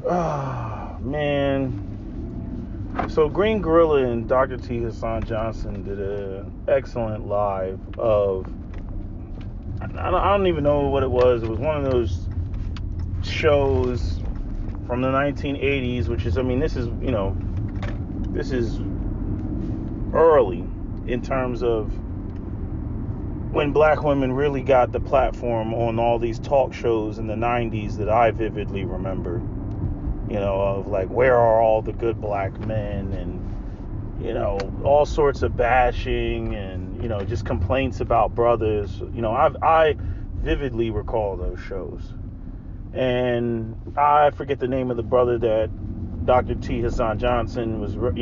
Oh, man. So Green Gorilla and Dr. T. Hasan Johnson did an excellent live of, I don't even know what it was. It was one of those shows from the 1980s, which is, I mean, this is early in terms of when black women really got the platform on all these talk shows in the 90s that I vividly remember, of like, where are all the good black men, and all sorts of bashing, and just complaints about brothers. I vividly recall those shows, and I forget the name of the brother that Dr. T. Hasan Johnson was, or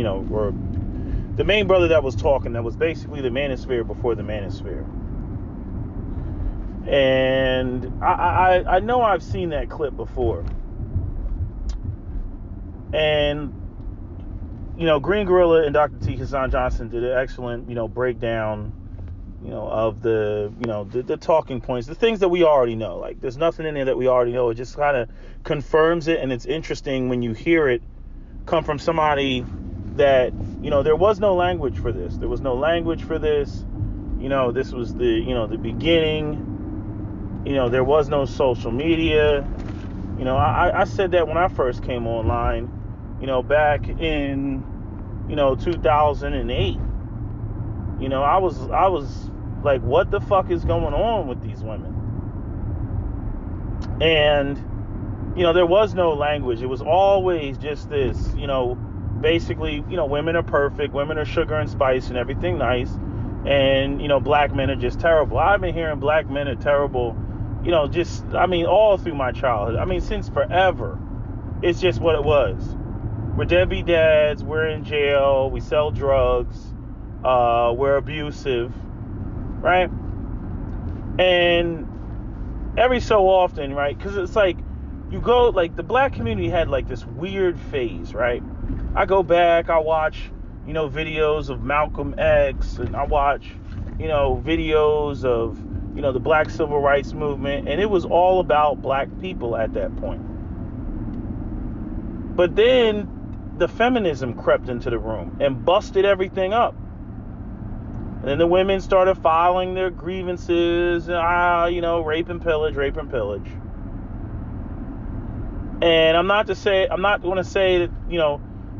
the main brother that was talking, that was basically the manosphere before the manosphere. And I know I've seen that clip before. And, Green Gorilla and Dr. T. Hasan Johnson did an excellent, breakdown, of the talking points, the things that we already know. Like, there's nothing in there that we already know. It just kind of confirms it. And it's interesting when you hear it come from somebody that, there was no language for this. There was no language for this. This was the beginning. There was no social media. I said that when I first came online, back in, 2008. I was like, what the fuck is going on with these women? And, there was no language. It was always just this, basically, women are perfect, women are sugar and spice and everything nice. And, black men are just terrible. I've been hearing black men are terrible, all through my childhood. Since forever. It's just what it was. We're deadbeat dads, we're in jail, we sell drugs, we're abusive, right? And every so often, right, because it's like, you go, like, the black community had like this weird phase, right? I go back, I watch, videos of Malcolm X, and I watch, videos of, the black civil rights movement, and it was all about black people at that point. But then the feminism crept into the room and busted everything up. And then the women started filing their grievances, rape and pillage. And I'm not going to say that,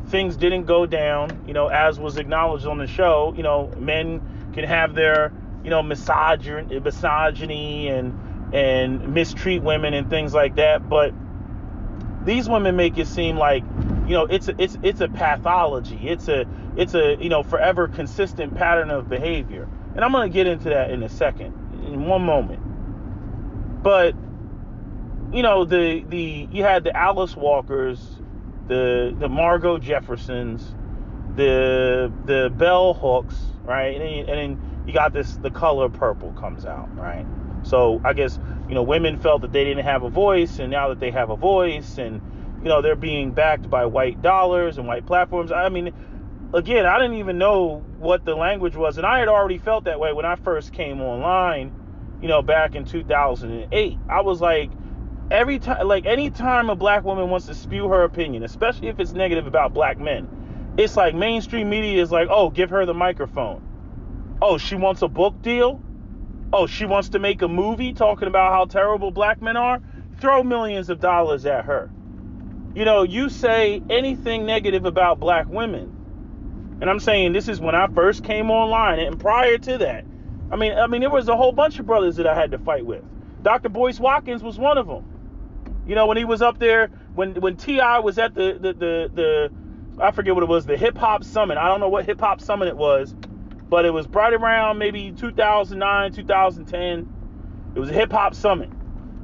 things didn't go down, as was acknowledged on the show. Men can have their, misogyny and mistreat women and things like that. But these women make it seem like, it's a pathology. It's a forever consistent pattern of behavior. And I'm going to get into that in a second, in one moment. But, you had the Alice Walkers, the Margot Jeffersons, the Bell Hooks, right? And then you got the color purple comes out, right? So I guess, women felt that they didn't have a voice, and now that they have a voice, and, they're being backed by white dollars and white platforms. Again, I didn't even know what the language was, and I had already felt that way when I first came online, back in 2008. I was like, anytime a black woman wants to spew her opinion, especially if it's negative about black men, it's like mainstream media is like, oh, give her the microphone. Oh, she wants a book deal? Oh, she wants to make a movie talking about how terrible black men are? Throw millions of dollars at her. You say anything negative about black women. And I'm saying this is when I first came online, and prior to that, there was a whole bunch of brothers that I had to fight with. Dr. Boyce Watkins was one of them. When he was up there, when T.I. was at the I forget what it was, the hip hop summit. I don't know what hip hop summit it was, but it was right around maybe 2009, 2010. It was a hip hop summit.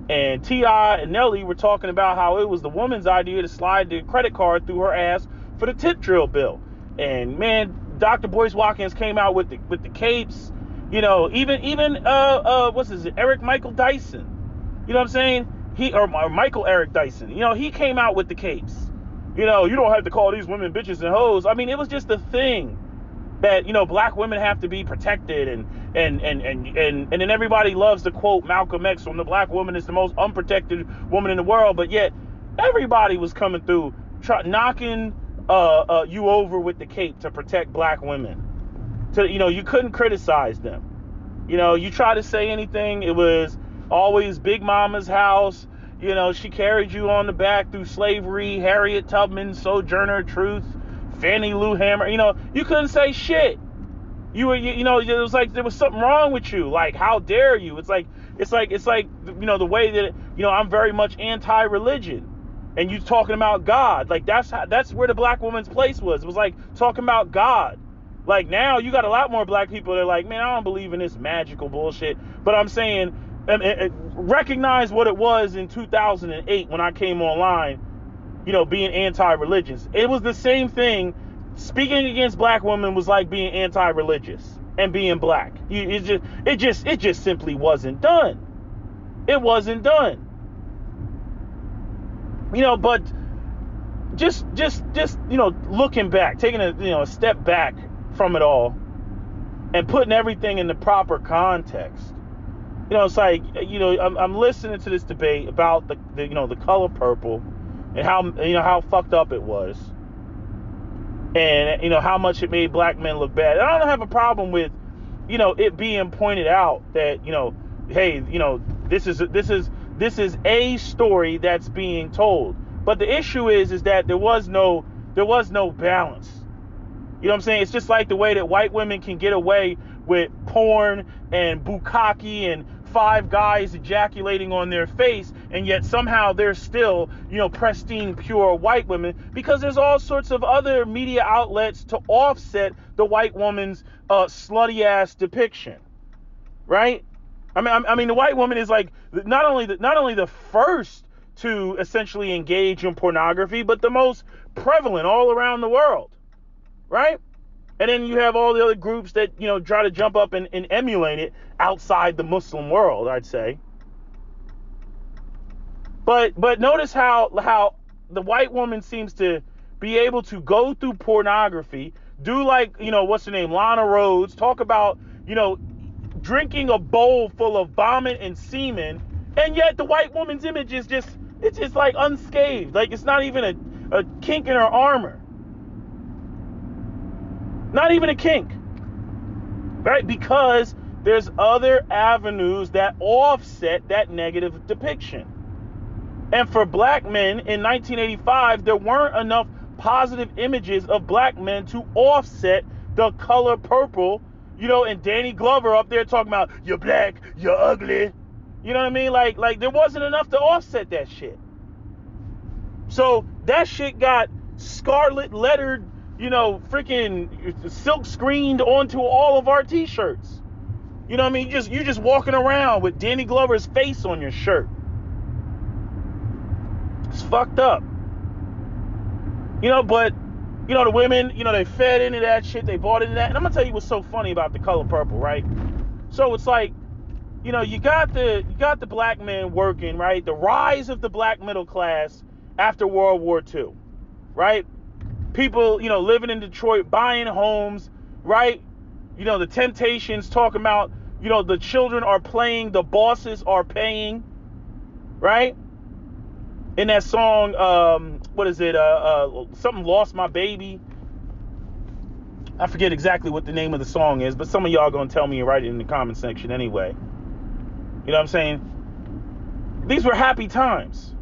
And T.I. and Nelly were talking about how it was the woman's idea to slide the credit card through her ass for the tip drill bill. And man, Dr. Boyce Watkins came out with the capes. Even what's his Eric Michael Dyson. You know what I'm saying? Michael Eric Dyson. He came out with the capes. You don't have to call these women bitches and hoes. It was just a thing that, black women have to be protected, and then everybody loves to quote Malcolm X from the black woman is the most unprotected woman in the world, but yet Everybody was coming through, knocking you over with the cape to protect black women. You couldn't criticize them. You try to say anything, it was always Big Mama's house. She carried you on the back through slavery, Harriet Tubman, Sojourner Truth, Fannie Lou Hamer. You couldn't say shit. It was like there was something wrong with you. Like, how dare you? It's like the way that I'm very much anti-religion, and you talking about God. Like, that's where the black woman's place was. It was like talking about God. Like, now you got a lot more black people that are like, man, I don't believe in this magical bullshit. But I'm saying, recognize what it was in 2008 when I came online, being anti-religious. It was the same thing. Speaking against black women was like being anti-religious and being black. It just simply wasn't done. It wasn't done. But just looking back, taking a step back from it all and putting everything in the proper context. It's like, I'm listening to this debate about the color purple and how fucked up it was, and how much it made black men look bad. And I don't have a problem with it being pointed out that hey, this is a story that's being told. But the issue is that there was no balance. You know what I'm saying? It's just like the way that white women can get away with porn and bukkake and 5 guys ejaculating on their face, and yet somehow they're still, pristine, pure white women, because there's all sorts of other media outlets to offset the white woman's slutty ass depiction, right? I mean, the white woman is like not only the first to essentially engage in pornography, but the most prevalent all around the world. Right? And then you have all the other groups that, try to jump up and emulate it outside the Muslim world, I'd say. But notice how the white woman seems to be able to go through pornography, do like, what's her name, Lana Rhoades, talk about, drinking a bowl full of vomit and semen, and yet the white woman's image is it's just like unscathed. Like, it's not even a kink in her armor. Not even a kink, right? Because there's other avenues that offset that negative depiction. And for black men in 1985, there weren't enough positive images of black men to offset the color purple, and Danny Glover up there talking about, you're black, you're ugly. You know what I mean? Like there wasn't enough to offset that shit. So that shit got scarlet lettered, freaking silk screened onto all of our t-shirts. You know what I mean? You're just walking around with Danny Glover's face on your shirt. It's fucked up. But the women, they fed into that shit, they bought into that. And I'm gonna tell you what's so funny about the color purple, right? So it's like, you got the black men working, right? The rise of the black middle class after World War II, right? People, living in Detroit, buying homes, right? The Temptations talking about, the children are playing, the bosses are paying, right? In that song, what is it? Something Lost My Baby. I forget exactly what the name of the song is, but some of y'all gonna tell me and write it in the comment section anyway. You know what I'm saying? These were happy times.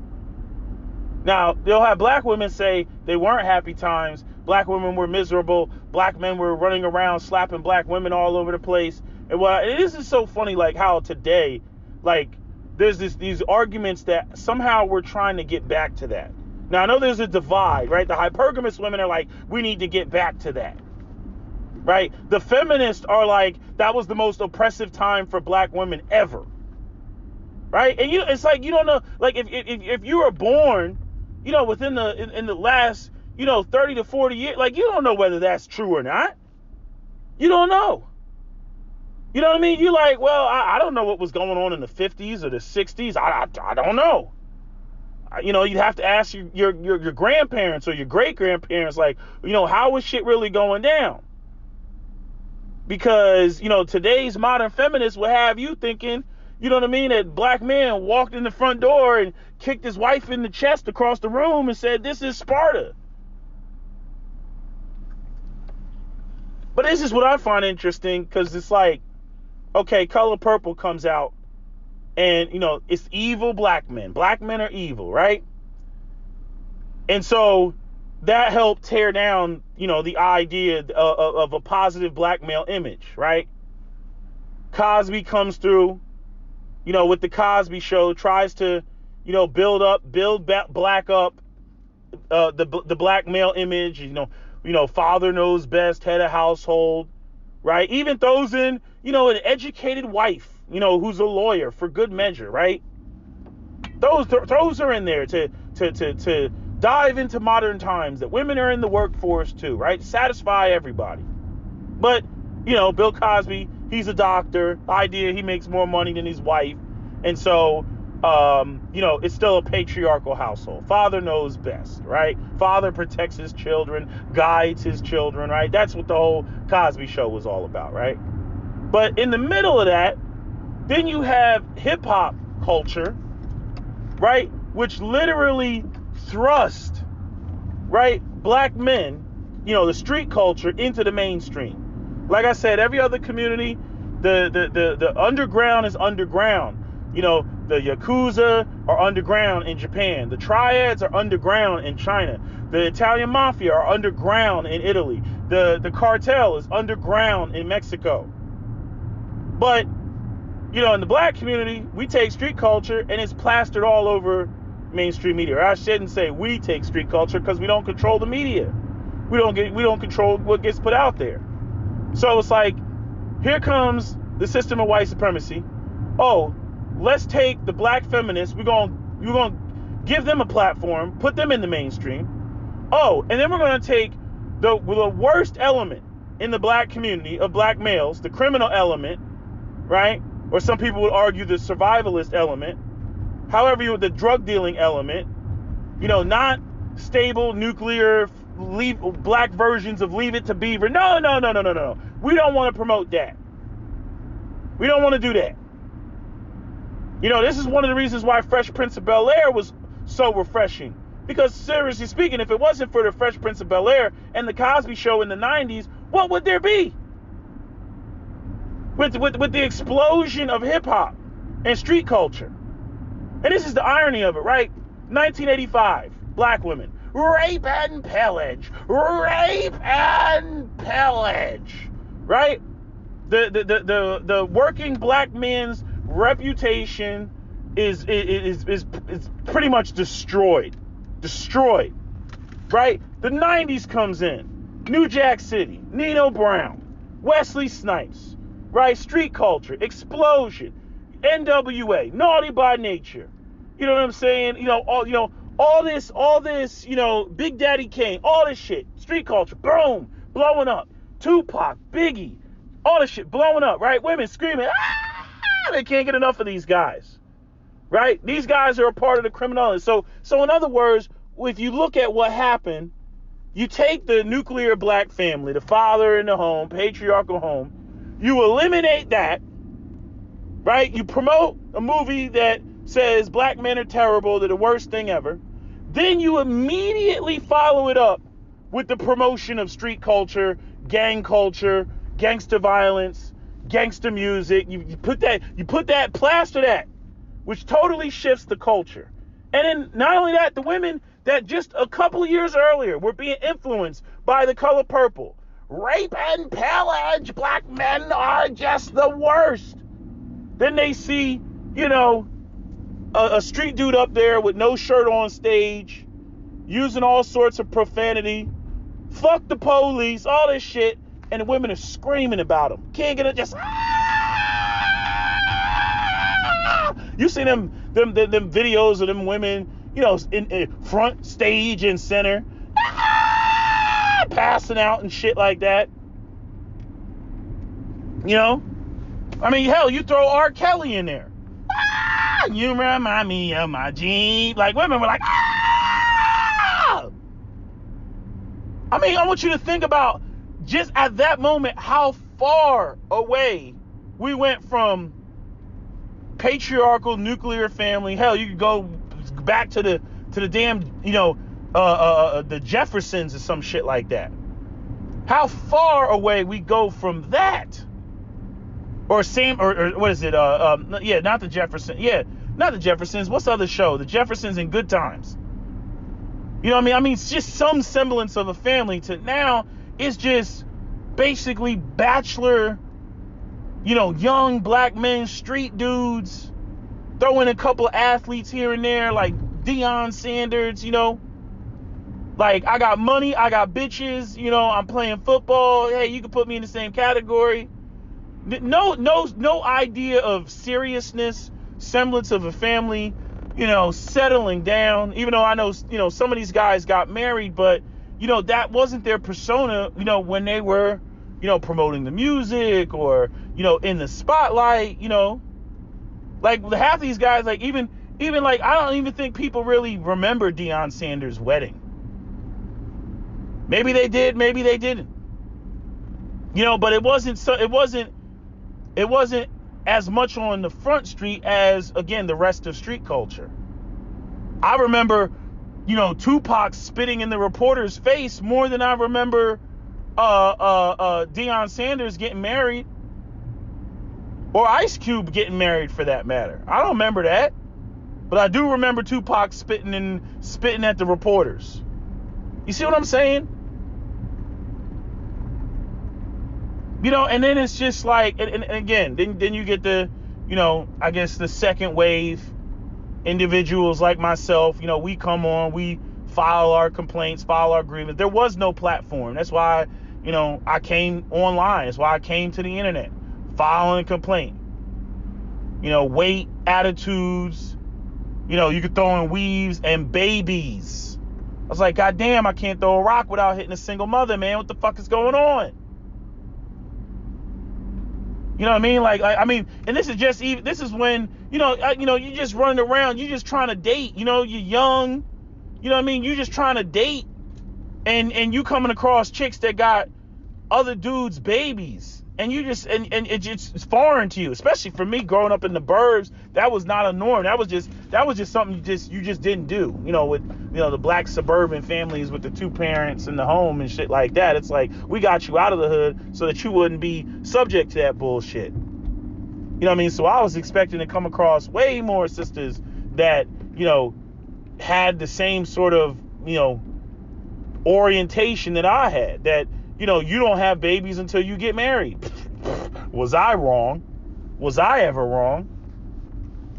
Now, they'll have black women say they weren't happy times. Black women were miserable. Black men were running around slapping black women all over the place. And this is so funny, like how today, like, there's these arguments that somehow we're trying to get back to that. Now, I know there's a divide, right? The hypergamous women are like, we need to get back to that, right? The feminists are like, that was the most oppressive time for black women ever, right? And it's like, you don't know, like, if you were born, within in the last, 30 to 40 years, like, you don't know whether that's true or not. You don't know. You know what I mean? You're like, well, I don't know what was going on in the 50s or the 60s. I don't know. You'd have to ask your grandparents or your great grandparents, like, how was shit really going down? Because, today's modern feminists will have you thinking, you know what I mean, that black man walked in the front door and kicked his wife in the chest across the room and said, "This is Sparta." But this is what I find interesting, because it's like, okay, Color Purple comes out, and, you know, it's evil black men. Black men are evil, right? And so that helped tear down, you know, the idea of a positive black male image, right? Cosby comes through, you know, with the Cosby Show, tries to, you know, build black up, the black male image, you know, father knows best, head of household, right? Even throws in, you know, an educated wife, you know, who's a lawyer for good measure, right? Throws her in there to dive into modern times, that women are in the workforce too, right? Satisfy everybody. But, you know, Bill Cosby, he's a doctor. Idea, he makes more money than his wife. And so, you know, it's still a patriarchal household. Father knows best, right? Father protects his children, guides his children, right? That's what the whole Cosby Show was all about, right? But in the middle of that, then you have hip hop culture, right? Which literally thrust, right, black men, you know, the street culture into the mainstream. Like I said, every other community, the underground is underground. You know, the Yakuza are underground in Japan. The Triads are underground in China. The Italian Mafia are underground in Italy. The cartel is underground in Mexico. But, you know, in the black community, we take street culture and it's plastered all over mainstream media. Or I shouldn't say we take street culture, because we don't control the media. We don't control what gets put out there. So it's like, here comes the system of white supremacy. Oh, let's take the black feminists. We're gonna give them a platform, put them in the mainstream. Oh, and then we're gonna take the worst element in the black community of black males, the criminal element, right? Or some people would argue the survivalist element. However, the drug dealing element, you know, not stable nuclear black versions of Leave It to Beaver. No. We don't want to promote that. We don't want to do that. You know, this is one of the reasons why Fresh Prince of Bel-Air was so refreshing. Because seriously speaking, if it wasn't for the Fresh Prince of Bel-Air and the Cosby Show in the 90s, what would there be? With the explosion of hip hop and street culture. And this is the irony of it, right? 1985, black women, rape and pillage, right? The working black man's reputation is pretty much destroyed, right? The 90s comes in, New Jack City, Nino Brown, Wesley Snipes, right? Street culture, explosion, NWA, Naughty by Nature. You know what I'm saying? You know, all this, you know, Big Daddy Kane, all this shit, street culture, boom, blowing up. Tupac, Biggie, all this shit blowing up, right? Women screaming, ah! They can't get enough of these guys, right? These guys are a part of the criminality. So in other words, if you look at what happened, you take the nuclear black family, the father in the home, patriarchal home, you eliminate that, right? You promote a movie that says black men are terrible, they're the worst thing ever. Then you immediately follow it up with the promotion of street culture, gang culture, gangster violence, gangster music. You plaster that, which totally shifts the culture. And then not only that, the women that just a couple of years earlier were being influenced by The Color Purple. Rape and pillage, black men are just the worst. Then they see, you know, a street dude up there with no shirt on stage, using all sorts of profanity, fuck the police, all this shit, and the women are screaming about him. Can't get it, just you see them videos of them women, you know, in front stage and center, passing out and shit like that. You know, I mean, hell, you throw R. Kelly in there. You remind me of my Jeep. Like, women were like, ah! I mean, I want you to think about just at that moment how far away we went from patriarchal nuclear family. Hell, you could go back to the damn, the Jeffersons or some shit like that. How far away we go from that? Or what is it? Yeah, not the Jeffersons. Yeah, not the Jeffersons. What's the other show? The Jeffersons in Good Times. You know what I mean? I mean, it's just some semblance of a family to now it's just basically bachelor, young black men, street dudes, throw in a couple athletes here and there, like Deion Sanders, like I got money, I got bitches, I'm playing football. Hey, you can put me in the same category. No idea of seriousness, semblance of a family, settling down. Even though I know, some of these guys got married, but that wasn't their persona, when they were, promoting the music or, in the spotlight, like half these guys, like even like, I don't even think people really remember Deion Sanders' wedding. Maybe they did, maybe they didn't, but it wasn't as much on the front street as, again, the rest of street culture. I remember, Tupac spitting in the reporter's face more than I remember Deion Sanders getting married, or Ice Cube getting married for that matter. I don't remember that, but I do remember Tupac spitting at the reporters. You see what I'm saying? And then it's just like, and again, then you get the, I guess the second wave individuals like myself. We come on, we file our complaints, file our grievance. There was no platform. That's why, I came online. That's why I came to the internet, filing a complaint. Weight, attitudes, you could throw in weaves and babies. I was like, God damn, I can't throw a rock without hitting a single mother, man. What the fuck is going on? You know what I mean? Like, I mean, and this is when, you just running around, you just trying to date, you're young, you know what I mean? You just trying to date, and you coming across chicks that got other dudes' babies, and you just, and it's foreign to you, especially for me growing up in the burbs. That was not a norm. That was just something you just didn't do, with, the black suburban families with the two parents in the home and shit like that. It's like, we got you out of the hood so that you wouldn't be subject to that bullshit. You know what I mean? So I was expecting to come across way more sisters that, had the same sort of, orientation that I had, that, you don't have babies until you get married. Was I wrong? Was I ever wrong?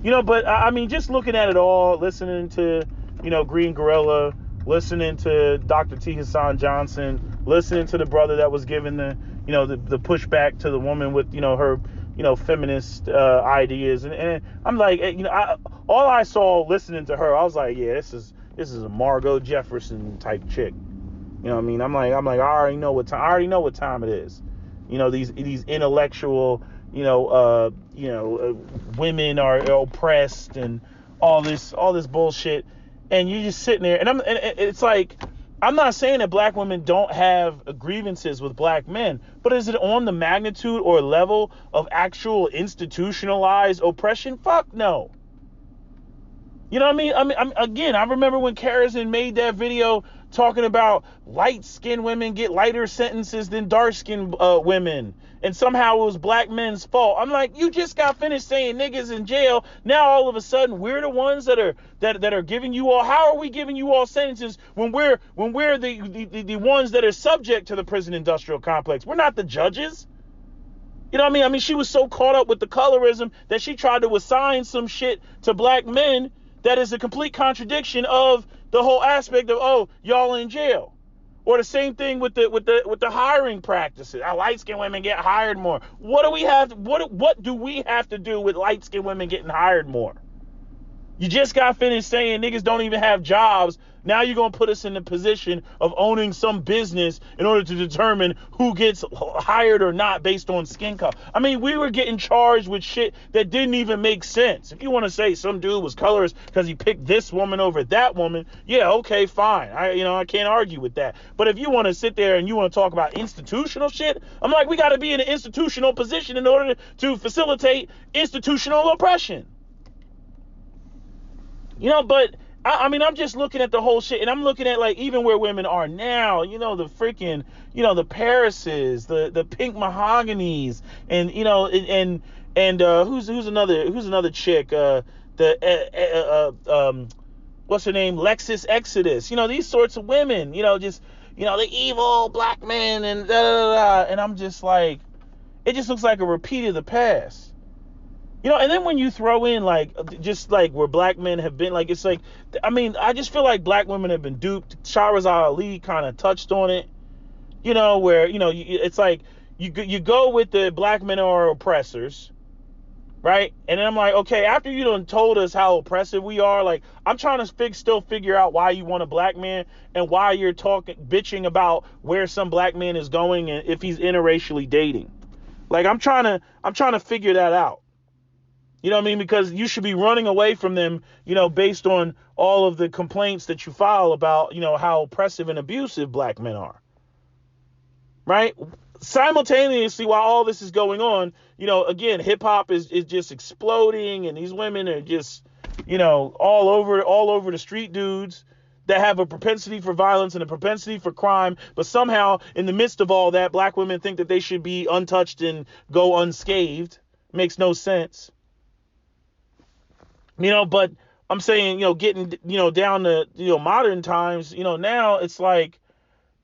But I mean, just looking at it all, listening to, Green Gorilla, listening to Dr. T. Hasan Johnson, listening to the brother that was giving the pushback to the woman with, her, feminist ideas. And I'm like, all I saw listening to her, I was like, yeah, this is a Margot Jefferson type chick. You know what I mean? I'm like, I already know what time it is. These intellectual, women are oppressed and all this bullshit. And you're just sitting there, and it's like, I'm not saying that black women don't have grievances with black men, but is it on the magnitude or level of actual institutionalized oppression? Fuck no. You know what I mean? Again, I remember when Karazin made that video talking about light-skinned women get lighter sentences than dark-skinned women, and somehow it was black men's fault. I'm like, you just got finished saying niggas in jail. Now all of a sudden we're the ones that are giving you all. How are we giving you all sentences when we're the ones that are subject to the prison industrial complex? We're not the judges. You know what I mean? She was so caught up with the colorism that she tried to assign some shit to black men that is a complete contradiction of the whole aspect of, oh, y'all in jail. Or the same thing with the hiring practices. Our light-skinned women get hired more. What do we have to do with light-skinned women getting hired more? You just got finished saying niggas don't even have jobs. Now you're going to put us in the position of owning some business in order to determine who gets hired or not based on skin color. I mean, we were getting charged with shit that didn't even make sense. If you want to say some dude was colorist because he picked this woman over that woman, yeah, okay, fine. I can't argue with that. But if you want to sit there and you want to talk about institutional shit, I'm like, we got to be in an institutional position in order to facilitate institutional oppression. But I mean, I'm just looking at the whole shit, and I'm looking at like even where women are now. The freaking, the Parises, the pink mahoganies, and who's another chick, what's her name, Lexus Exodus. These sorts of women. Just the evil black men and da da da. And I'm just like, it just looks like a repeat of the past. And then when you throw in like just like where black men have been, like it's like, I mean, I just feel like black women have been duped. Shahrazad Ali kind of touched on it, where it's like you go with the black men are oppressors, right? And then I'm like, okay, after you done told us how oppressive we are, like I'm trying to still figure out why you want a black man and why you're bitching about where some black man is going and if he's interracially dating. Like I'm trying to figure that out. You know what I mean? Because you should be running away from them, based on all of the complaints that you file about, how oppressive and abusive black men are. Right? Simultaneously, while all this is going on, again, hip hop is just exploding, and these women are just, all over the street dudes that have a propensity for violence and a propensity for crime. But somehow, in the midst of all that, black women think that they should be untouched and go unscathed. Makes no sense. But I'm saying, getting, down to, modern times, now it's like,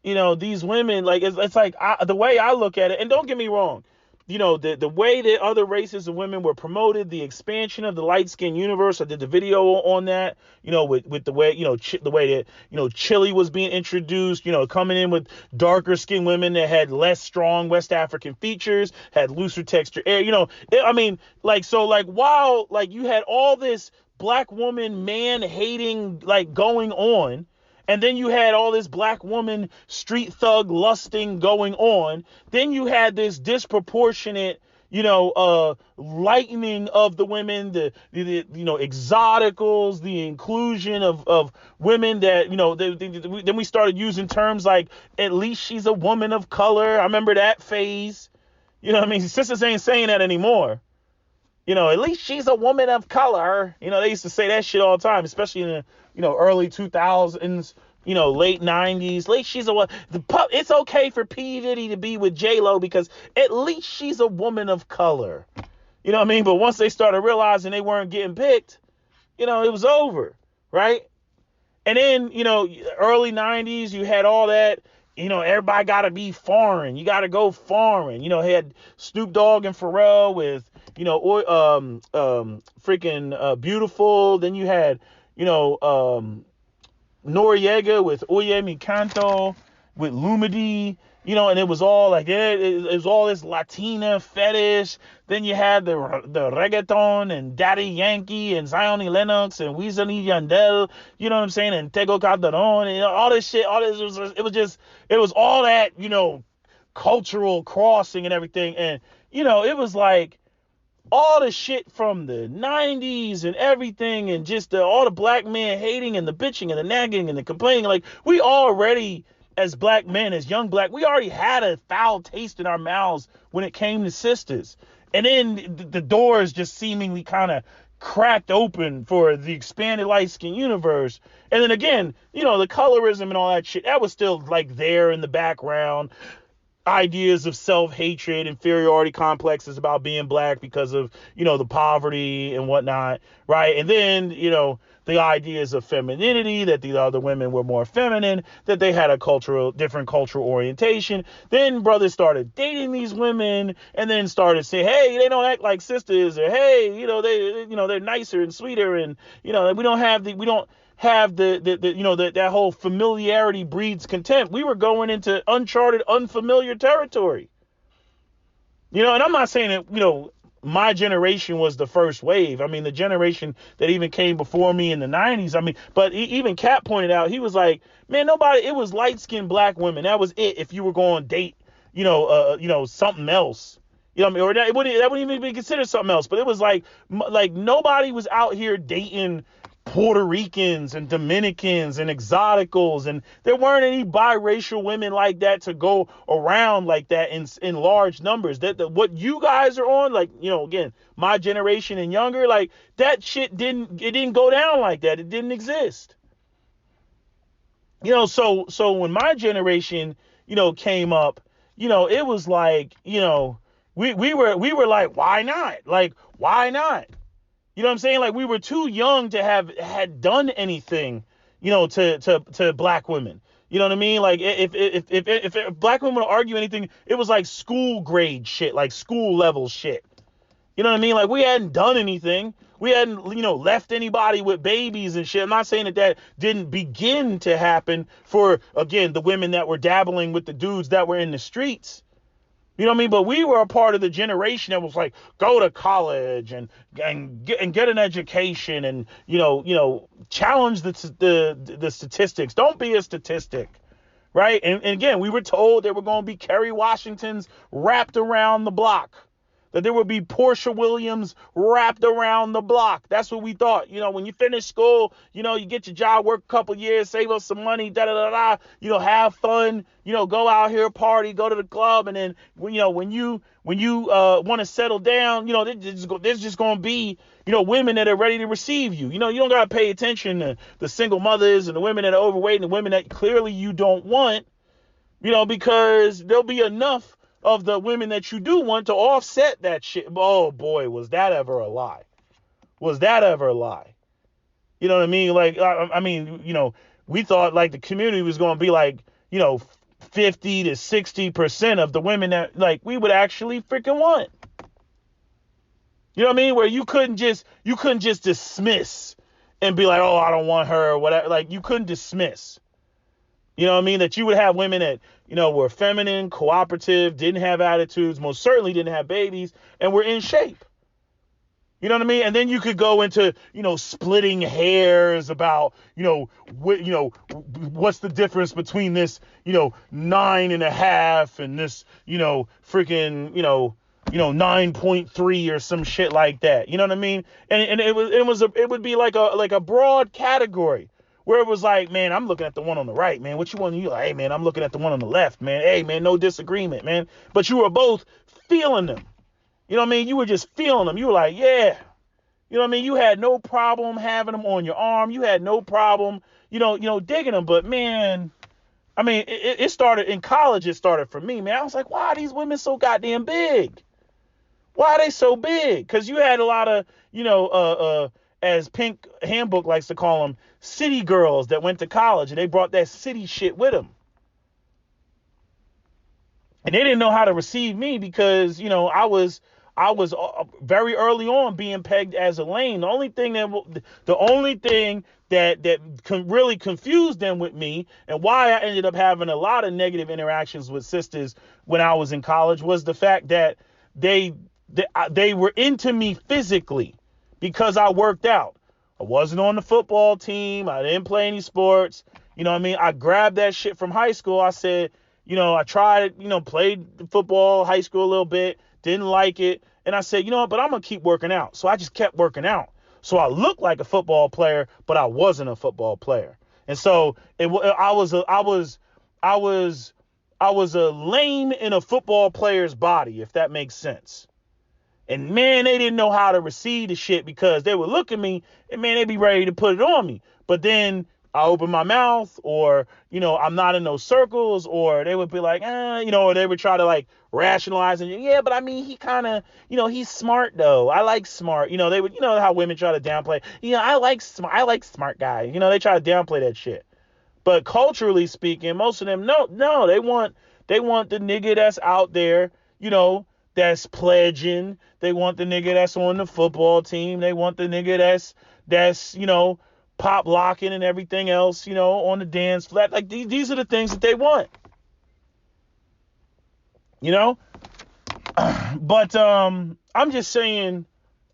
these women, like, it's like the way I look at it, and don't get me wrong, the way that other races of women were promoted, the expansion of the light skin universe. I did the video on that, with the way, the way that, Chile was being introduced, coming in with darker skinned women that had less strong West African features, had looser texture hair, I mean, like, so like, while like you had all this black woman man hating like going on, and then you had all this black woman street thug lusting going on. Then you had this disproportionate, lightening of the women, the exoticals, the inclusion of women that, then we started using terms like, at least she's a woman of color. I remember that phase. You know what I mean? Sisters ain't saying that anymore. At least she's a woman of color. They used to say that shit all the time, especially in the, early 2000s, late 90s. At least she's it's okay for P. Diddy to be with J-Lo because at least she's a woman of color. You know what I mean? But once they started realizing they weren't getting picked, it was over, right? And then, early 90s, you had all that. Everybody got to be foreign. You got to go foreign. Had Snoop Dogg and Pharrell with, freaking Beautiful. Then you had, Noriega with Oye Mi Canto, with Lumidi, and it was all like, it was all this Latina fetish. Then you had the reggaeton and Daddy Yankee and Zion y Lennox and Wisin y Yandel, you know what I'm saying, and Tego Calderon, and all this shit, it was all that, cultural crossing and everything. And, it was like all the shit from the 90s and everything, and just all the black men hating and the bitching and the nagging and the complaining. Like, we already, as black men, as young black, we already had a foul taste in our mouths when it came to sisters. And then the doors just seemingly kind of cracked open for the expanded light skin universe. And then again, the colorism and all that shit, that was still like there in the background. Ideas of self-hatred, inferiority complexes about being black because of, the poverty and whatnot, right? And then, the ideas of femininity, that the other women were more feminine, that they had a different cultural orientation. Then brothers started dating these women and then started saying, hey, they don't act like sisters, or hey, they're nicer and sweeter, and, we don't have that whole familiarity breeds contempt. We were going into uncharted, unfamiliar territory. And I'm not saying that, my generation was the first wave. I mean, the generation that even came before me in the 90s. I mean, but even Cap pointed out, he was like, man, it was light-skinned black women. That was it. If you were going to date, something else. You know what I mean? Or that wouldn't even be considered something else. But it was like nobody was out here dating Puerto Ricans and Dominicans and exoticals, and there weren't any biracial women like that to go around like that in large numbers. That what you guys are on, like, again, my generation and younger, like, that shit didn't go down like that. It didn't exist. So when my generation, came up, it was like, we were like, why not? Like, why not? You know what I'm saying? Like, we were too young to have had done anything, to black women. You know what I mean? Like, if black women would argue anything, it was like school grade shit, like school level shit. You know what I mean? Like, we hadn't done anything. We hadn't, left anybody with babies and shit. I'm not saying that didn't begin to happen for, again, the women that were dabbling with the dudes that were in the streets. You know what I mean? But we were a part of the generation that was like, go to college and get an education and, challenge the statistics. Don't be a statistic. Right. And again, we were told there were going to be Kerry Washingtons wrapped around the block, that there would be Portia Williams wrapped around the block. That's what we thought. When you finish school, you get your job, work a couple years, save up some money, have fun, go out here, party, go to the club. And then, when you want to settle down, there's just going to be, women that are ready to receive you. You don't got to pay attention to the single mothers and the women that are overweight and the women that clearly you don't want, because there'll be enough of the women that you do want to offset that shit. Oh boy, was that ever a lie? Was that ever a lie? You know what I mean? Like, we thought like the community was going to be like, 50 to 60% of the women that like we would actually freaking want. You know what I mean? Where you couldn't just dismiss and be like, oh, I don't want her or whatever. Like, you couldn't dismiss. You know what I mean? That you would have women that, were feminine, cooperative, didn't have attitudes, most certainly didn't have babies, and were in shape. You know what I mean? And then you could go into, splitting hairs about, what's the difference between this, 9.5 and this, freaking, 9.3 or some shit like that. You know what I mean? And it would be like a broad category. Where it was like, man, I'm looking at the one on the right, man. What you want? You like, hey, man, I'm looking at the one on the left, man. Hey, man, no disagreement, man. But you were both feeling them. You know what I mean? You were just feeling them. You were like, yeah. You know what I mean? You had no problem having them on your arm. You had no problem, digging them. But, man, I mean, it started in college. It started for me, man. I was like, why are these women so goddamn big? Why are they so big? Because you had a lot of, as Pink Handbook likes to call them, city girls that went to college, and they brought that city shit with them. And they didn't know how to receive me because, I was very early on being pegged as a lame. The only thing that really confused them with me, and why I ended up having a lot of negative interactions with sisters when I was in college, was the fact that they were into me physically because I worked out. I wasn't on the football team. I didn't play any sports. You know what I mean? I grabbed that shit from high school. I said, I tried, played football, high school a little bit, didn't like it. And I said, but I'm going to keep working out. So I just kept working out. So I looked like a football player, but I wasn't a football player. And so I was a lame in a football player's body, if that makes sense. And, man, they didn't know how to receive the shit because they would look at me and, man, they'd be ready to put it on me. But then I open my mouth or, I'm not in those circles, or they would be like, or they would try to like rationalize and, yeah, but I mean, he kind of, he's smart though. I like smart. They would, how women try to downplay, I like smart guys. They try to downplay that shit. But culturally speaking, most of them, no, they want the nigga that's out there, that's pledging. They want the nigga that's on the football team. They want the nigga that's pop locking and everything else, on the dance floor. Like these are the things that they want. But I'm just saying,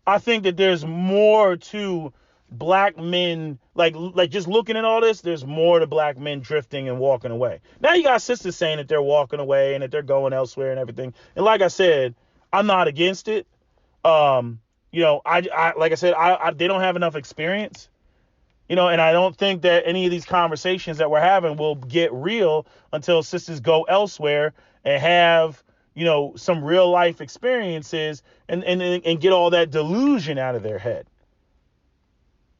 I think that there's more to black men, like just looking at all this, there's more to black men drifting and walking away. Now you got sisters saying that they're walking away and that they're going elsewhere and everything. And like I said, I'm not against it. I like I said, they don't have enough experience. And I don't think that any of these conversations that we're having will get real until sisters go elsewhere and have, some real life experiences and get all that delusion out of their head.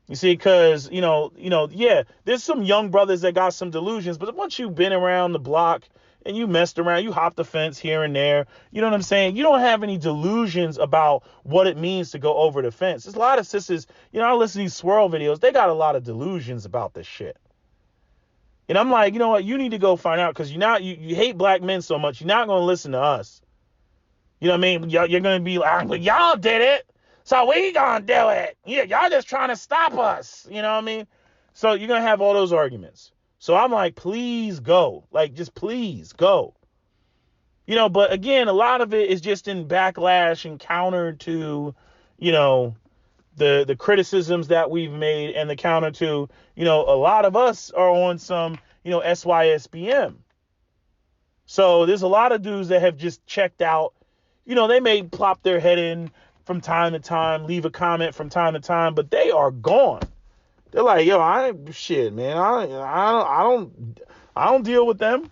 You see, because, yeah, there's some young brothers that got some delusions, but once you've been around the block and you messed around, you hopped the fence here and there, you know what I'm saying? You don't have any delusions about what it means to go over the fence. There's a lot of sisters, I listen to these swirl videos, they got a lot of delusions about this shit. And I'm like, you know what? You need to go find out, because you hate black men so much, you're not going to listen to us. You know what I mean? You're going to be like, y'all did it, so we gonna do it. Yeah, y'all just trying to stop us. You know what I mean? So you're gonna have all those arguments. So I'm like, please go. Like, just please go. But again, a lot of it is just in backlash and counter to, the criticisms that we've made, and the counter to, a lot of us are on some, SYSBM. So there's a lot of dudes that have just checked out. They may plop their head in from time to time, leave a comment from time to time, but they are gone. They're like, yo, I don't deal with them,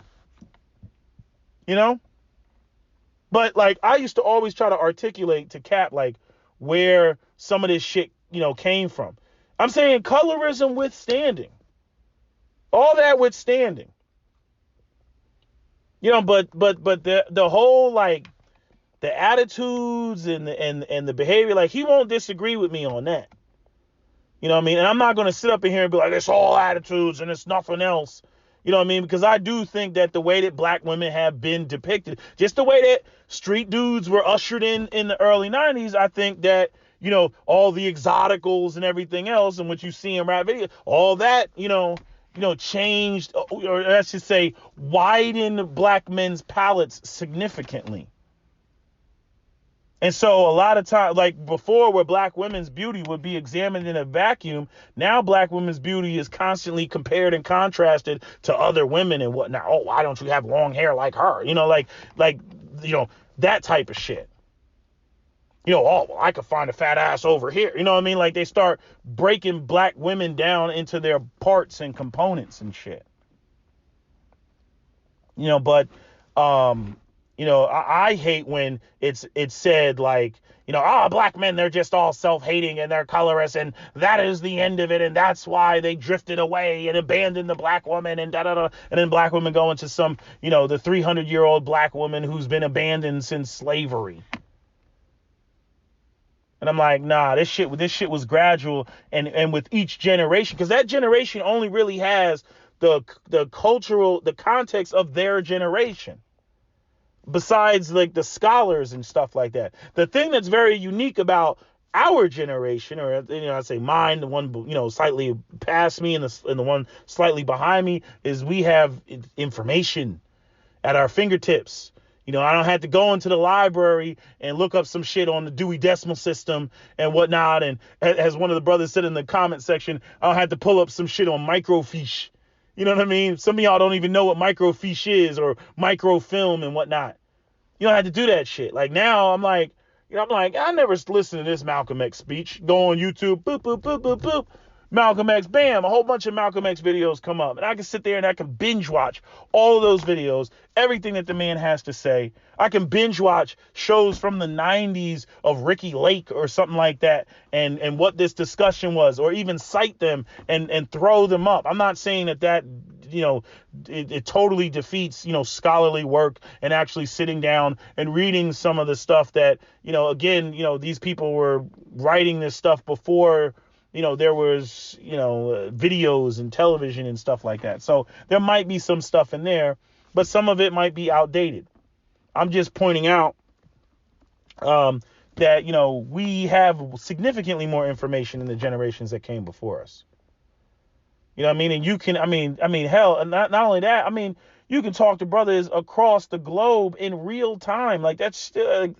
But like, I used to always try to articulate to Cap, like, where some of this shit, came from. I'm saying colorism withstanding, all that withstanding, but the whole, like, the attitudes and the behavior, like, he won't disagree with me on that. You know what I mean? And I'm not going to sit up in here and be like, it's all attitudes and it's nothing else. You know what I mean? Because I do think that the way that black women have been depicted, just the way that street dudes were ushered in the early 90s, I think that, all the exoticals and everything else, and what you see in rap videos, all that, changed, or I should say, widened black men's palates significantly. And so a lot of times, like before, where black women's beauty would be examined in a vacuum, now black women's beauty is constantly compared and contrasted to other women and whatnot. Oh, why don't you have long hair like her? That type of shit. Oh, well, I could find a fat ass over here. You know what I mean? Like, they start breaking black women down into their parts and components and shit. But I hate when it's said, like, black men, they're just all self-hating and they're colorist, and that is the end of it, and that's why they drifted away and abandoned the black woman, and da-da-da. And then black women go into some, the 300-year-old black woman who's been abandoned since slavery. And I'm like, nah, this shit was gradual, and with each generation, because that generation only really has the context of their generation. Besides, like, the scholars and stuff like that. The thing that's very unique about our generation, or, I say mine, the one, slightly past me and the one slightly behind me, is we have information at our fingertips. I don't have to go into the library and look up some shit on the Dewey Decimal System and whatnot. And as one of the brothers said in the comment section, I don't have to pull up some shit on microfiche. You know what I mean? Some of y'all don't even know what microfiche is, or microfilm and whatnot. You don't have to do that shit. Like, now I'm like, I never listened to this Malcolm X speech. Go on YouTube, boop, boop, boop, boop, boop. Malcolm X, bam, a whole bunch of Malcolm X videos come up. And I can sit there and I can binge watch all of those videos, everything that the man has to say. I can binge watch shows from the 90s of Ricky Lake or something like that, and what this discussion was, or even cite them and throw them up. I'm not saying that it totally defeats, scholarly work and actually sitting down and reading some of the stuff that, again, these people were writing this stuff before, there was, videos and television and stuff like that. So there might be some stuff in there, but some of it might be outdated. I'm just pointing out that, we have significantly more information than the generations that came before us. You know what I mean? And you can, hell, not only that, you can talk to brothers across the globe in real time. Like, that's still,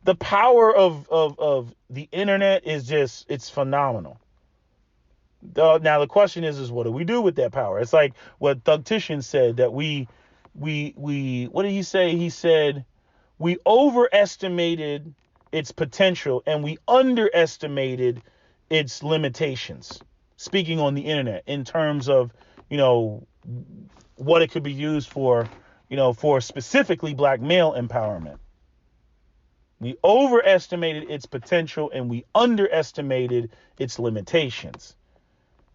the power of the internet is just, it's phenomenal. Now the question is what do we do with that power? It's like what Thugtician said, that we what did he say? He said we overestimated its potential and we underestimated its limitations. speaking on the internet in terms of, what it could be used for, for specifically black male empowerment. We overestimated its potential and we underestimated its limitations.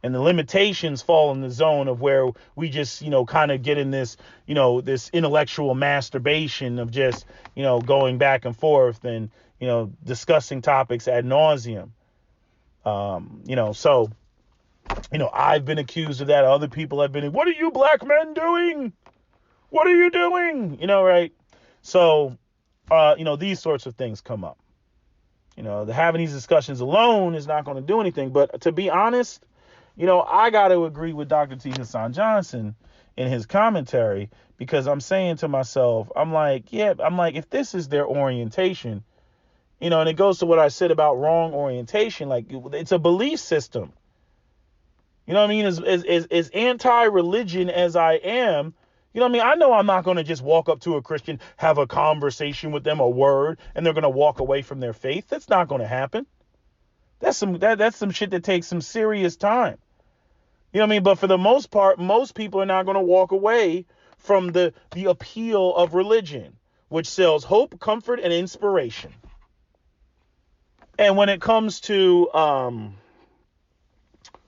And the limitations fall in the zone of where we just, kind of get in this, this intellectual masturbation of just, going back and forth and, discussing topics ad nauseum. So, I've been accused of that. Other people have been, what are you black men doing? What are you doing? Right? So, these sorts of things come up. Having these discussions alone is not going to do anything. But to be honest, I got to agree with Dr. T. Hasan Johnson in his commentary, because I'm saying to myself, I'm like, if this is their orientation, and it goes to what I said about wrong orientation, like it's a belief system. You know what I mean? As anti-religion as I am, I know I'm not going to just walk up to a Christian, have a conversation with them, a word, and they're going to walk away from their faith. That's not going to happen. That's some shit that takes some serious time. You know what I mean? But for the most part, most people are not going to walk away from the appeal of religion, which sells hope, comfort, and inspiration. And when it comes to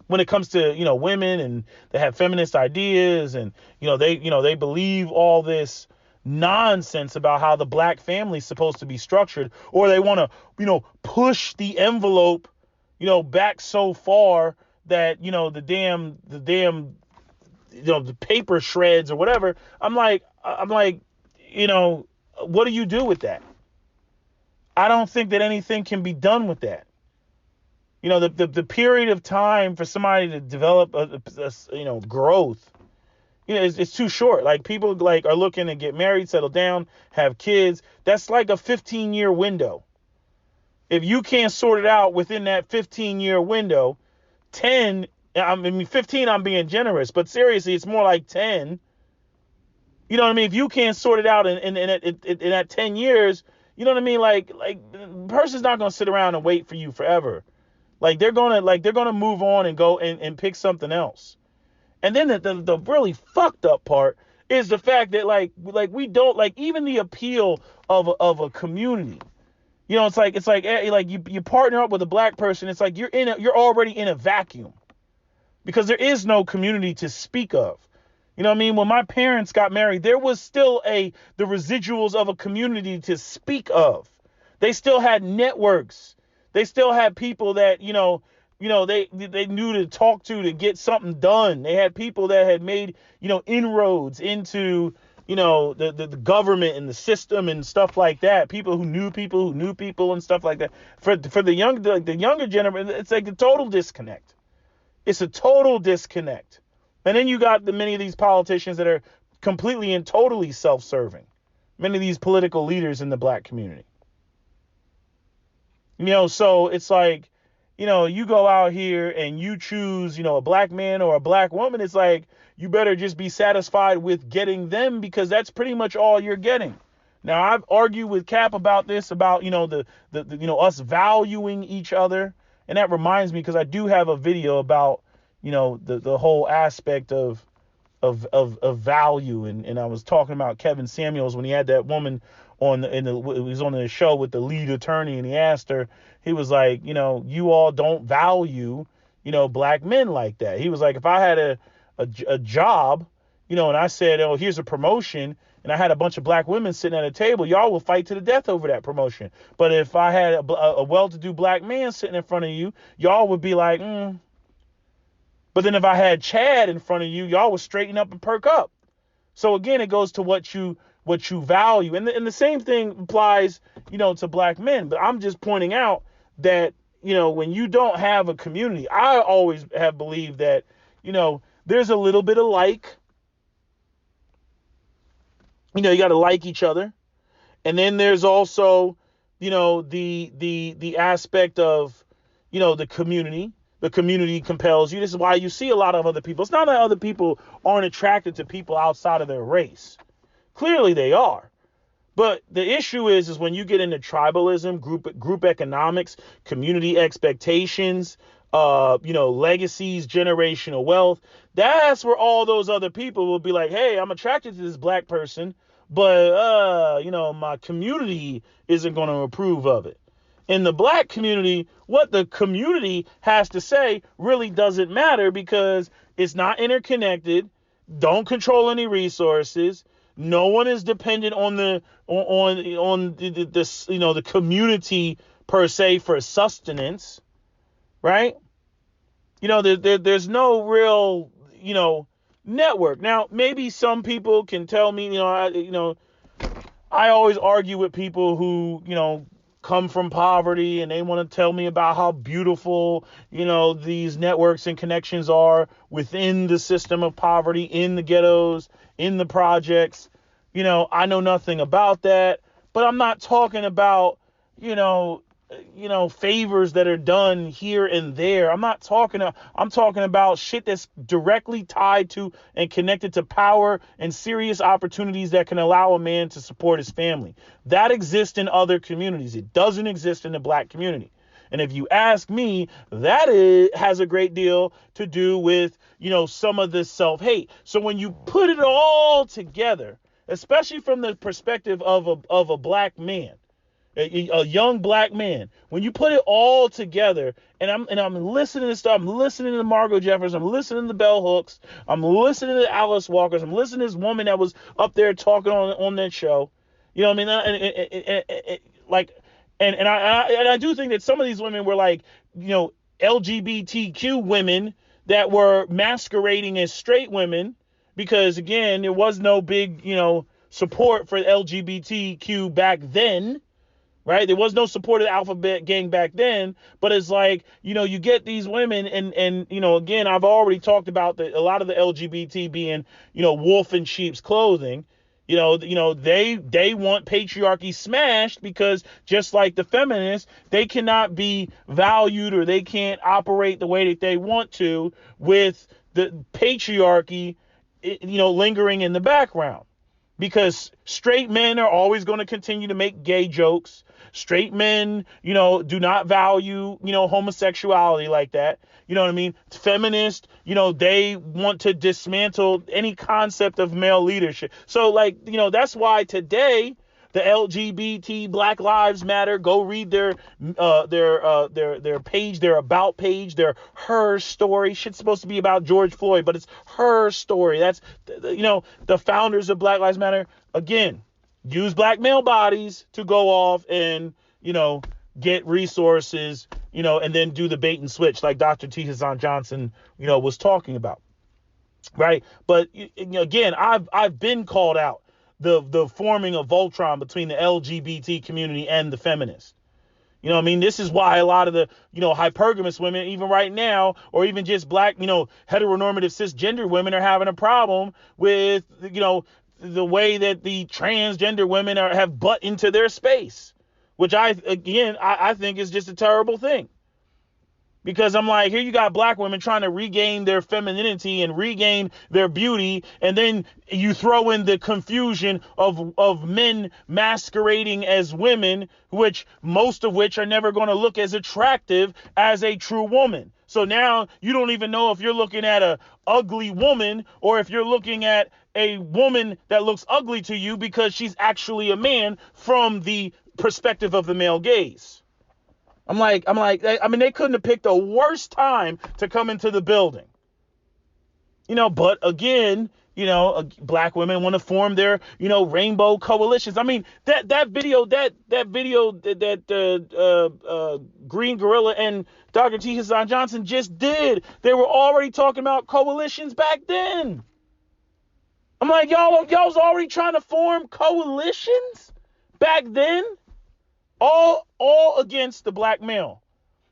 women, and they have feminist ideas, and they believe all this nonsense about how the black family is supposed to be structured, or they want to push the envelope back so far that the damn the paper shreds or whatever. I'm like what do you do with that? I don't think that anything can be done with that. The period of time for somebody to develop a growth, it's too short. Like, people are looking to get married, settle down, have kids. That's like a 15-year window. If you can't sort it out within that 15-year window, 15, I'm being generous, but seriously, it's more like 10. You know what I mean? If you can't sort it out in that 10 years, you know what I mean? Like the person's not going to sit around and wait for you forever. Like, they're going to move on and go and pick something else. And then the really fucked up part is the fact that like we don't, like, even the appeal of a community. It's like you partner up with a black person. It's like you're already in a vacuum, because there is no community to speak of. You know what I mean? When my parents got married, there was still the residuals of a community to speak of. They still had networks. They still had people that, they knew to talk to get something done. They had people that had made, inroads into, the government and the system and stuff like that. People who knew people and stuff like that. For the younger generation, it's like a total disconnect. It's a total disconnect. And then you got many of these politicians that are completely and totally self-serving. Many of these political leaders in the black community. So it's like, you go out here and you choose, a black man or a black woman. It's like, you better just be satisfied with getting them, because that's pretty much all you're getting. Now, I've argued with Cap about this, about, us valuing each other. And that reminds me, because I do have a video about, the whole aspect of value. And I was talking about Kevin Samuels when he had that woman he was on the show with the lead attorney, and he asked her, he was like, you all don't value, black men like that. He was like, if I had a job, and I said, oh, here's a promotion, and I had a bunch of black women sitting at a table, y'all will fight to the death over that promotion. But if I had a well-to-do black man sitting in front of you, y'all would be like, But then if I had Chad in front of you, y'all would straighten up and perk up. So again, it goes to what you value. And the same thing applies, to black men. But I'm just pointing out that, when you don't have a community, I always have believed that, there's a little bit of you got to like each other. And then there's also, the aspect of, the community. The community compels you. This is why you see a lot of other people. It's not that other people aren't attracted to people outside of their race. Clearly they are. But the issue is when you get into tribalism, group economics, community expectations, legacies, generational wealth. That's where all those other people will be like, hey, I'm attracted to this black person, but, my community isn't going to approve of it. In the black community, what the community has to say really doesn't matter because it's not interconnected, don't control any resources. No one is dependent on the community per se for sustenance, right? There's no real, network. Now, maybe some people can tell me, I always argue with people who, come from poverty and they want to tell me about how beautiful, these networks and connections are within the system of poverty, in the ghettos, in the projects. I know nothing about that, but I'm not talking about, favors that are done here and there. I'm talking about shit that's directly tied to and connected to power and serious opportunities that can allow a man to support his family. That exists in other communities. It doesn't exist in the black community. And if you ask me, has a great deal to do with, some of this self-hate. So when you put it all together, especially from the perspective of a black man, a young black man, when you put it all together, and I'm listening to stuff, I'm listening to Margot Jefferson, I'm listening to the Bell Hooks, I'm listening to Alice Walkers, I'm listening to this woman that was up there talking on that show, I mean, and I do think that some of these women were like, LGBTQ women that were masquerading as straight women, because again, there was no big, support for LGBTQ back then. Right? There was no support of the alphabet gang back then, but it's like, you get these women and again, I've already talked about a lot of the LGBT being, wolf in sheep's clothing. They want patriarchy smashed because just like the feminists, they cannot be valued or they can't operate the way that they want to with the patriarchy, lingering in the background. Because straight men are always going to continue to make gay jokes. Straight men, do not value, homosexuality like that. You know what I mean? Feminists, they want to dismantle any concept of male leadership. So that's why today the LGBT Black Lives Matter, go read their page, their about page, their her story. Shit's supposed to be about George Floyd, but it's her story. That's, the founders of Black Lives Matter, again, use black male bodies to go off and, get resources, and then do the bait and switch like Dr. T. Hasan Johnson, was talking about. Right. But again, I've been called out the forming of Voltron between the LGBT community and the feminists. This is why a lot of the, hypergamous women, even right now, or even just black, heteronormative cisgender women are having a problem with, the way that the transgender women have butt into their space, which I think is just a terrible thing. Because I'm like, here you got black women trying to regain their femininity and regain their beauty. And then you throw in the confusion of men masquerading as women, most of which are never going to look as attractive as a true woman. So now you don't even know if you're looking at a ugly woman or if you're looking at a woman that looks ugly to you because she's actually a man from the perspective of the male gaze. They couldn't have picked a worse time to come into the building. But again, black women want to form their, rainbow coalitions. I mean, that video that Green Gorilla and Dr. T. Hasan Johnson just did, they were already talking about coalitions back then. I'm like, y'all was already trying to form coalitions back then? All against the black male.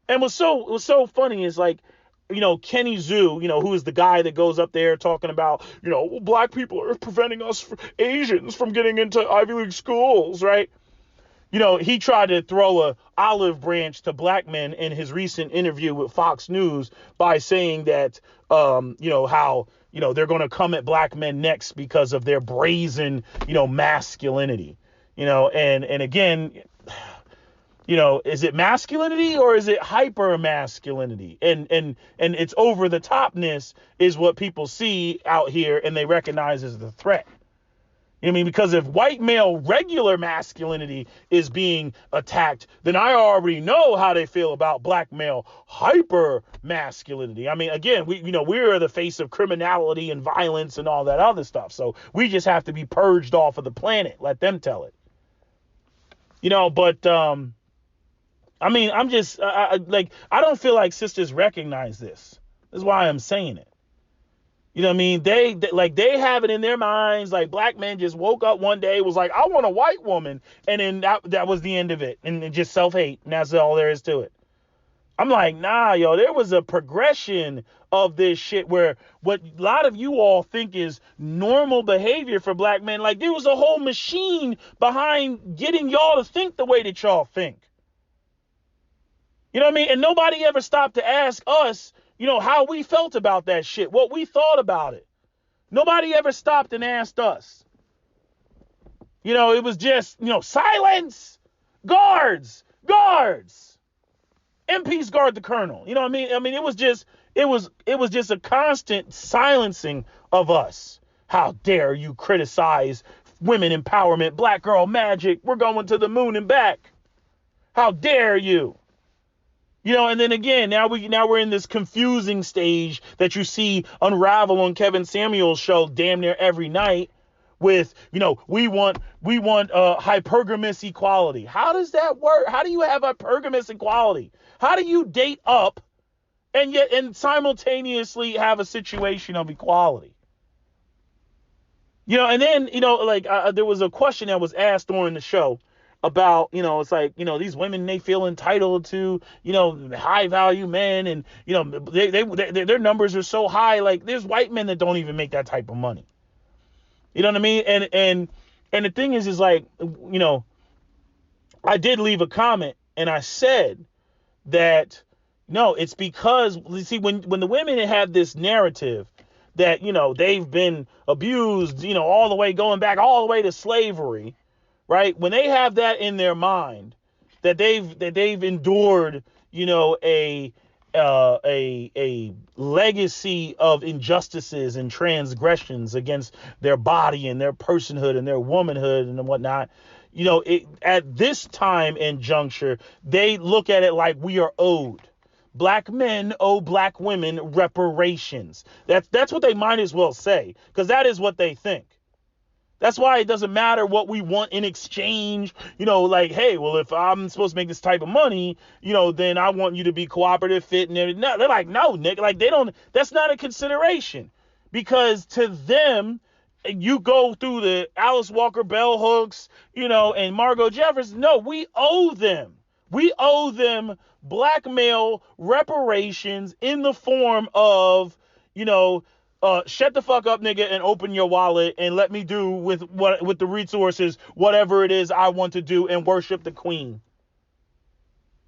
And what's so funny is like, Kenny Zhu, who is the guy that goes up there talking about, black people are preventing us, Asians, from getting into Ivy League schools, right? He tried to throw a olive branch to black men in his recent interview with Fox News by saying that, how, they're going to come at black men next because of their brazen, masculinity, and again, Is it masculinity or is it hyper masculinity? And it's over the topness is what people see out here and they recognize as the threat. You know what I mean? Because if white male regular masculinity is being attacked, then I already know how they feel about black male hyper masculinity. I mean, again, we're the face of criminality and violence and all that other stuff. So we just have to be purged off of the planet. Let them tell it. But I mean, I'm just I don't feel like sisters recognize this. That's why I'm saying it. You know what I mean? They have it in their minds. Like black men just woke up one day, was like, I want a white woman. And then that was the end of it. And just self-hate. And that's all there is to it. I'm like, nah, yo, there was a progression of this shit where what a lot of you all think is normal behavior for black men. Like there was a whole machine behind getting y'all to think the way that y'all think. You know what I mean? And nobody ever stopped to ask us, how we felt about that shit, what we thought about it. Nobody ever stopped and asked us. It was just, silence, guards, MPs guard the colonel. You know what I mean? I mean, it was just a constant silencing of us. How dare you criticize women empowerment, black girl magic? We're going to the moon and back. How dare you? And then again, now we're in this confusing stage that you see unravel on Kevin Samuel's show damn near every night with, we want hypergamous equality. How does that work? How do you have hypergamous equality? How do you date up and simultaneously have a situation of equality? And then, there was a question that was asked during the show about, it's like, these women, they feel entitled to, high value men and, their numbers are so high. Like there's white men that don't even make that type of money. You know what I mean? And the thing is like, I did leave a comment and I said that, no, it's because, you see, when the women have this narrative that, they've been abused, all the way going back all the way to slavery. Right? When they have that in their mind, that they've endured, a legacy of injustices and transgressions against their body and their personhood and their womanhood and whatnot, at this time and juncture, they look at it like we are owed. Black men owe black women reparations. That's what they might as well say, because that is what they think. That's why it doesn't matter what we want in exchange, like, hey, well, if I'm supposed to make this type of money, then I want you to be cooperative, fit, and everything. No, they're like, no, Nick, like that's not a consideration, because to them, you go through the Alice Walker Bell Hooks, and Margot Jefferson. No, we owe them. We owe them black male reparations in the form of, shut the fuck up, nigga, and open your wallet and let me do with the resources, whatever it is I want to do, and worship the queen.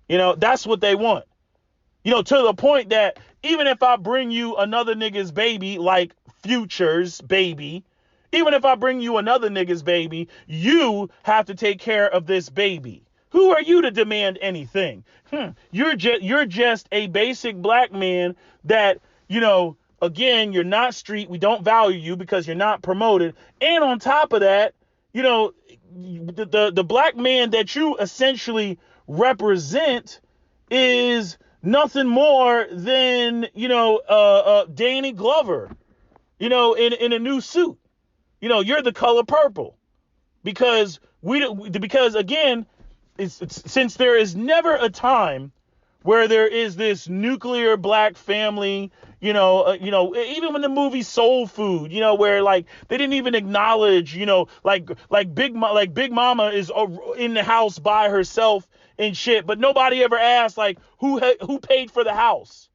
That's what they want. To the point that even if I bring you another nigga's baby, like Future's baby, even if I bring you another nigga's baby, you have to take care of this baby. Who are you to demand anything? You're just a basic black man that, again, you're not street. We don't value you because you're not promoted. And on top of that, the black man that you essentially represent is nothing more than, Danny Glover, in a new suit. You're the color purple because again, since there is never a time where there is this nuclear black family, even when the movie Soul Food, where like they didn't even acknowledge, like Big Mama is in the house by herself and shit, but nobody ever asked like who paid for the house.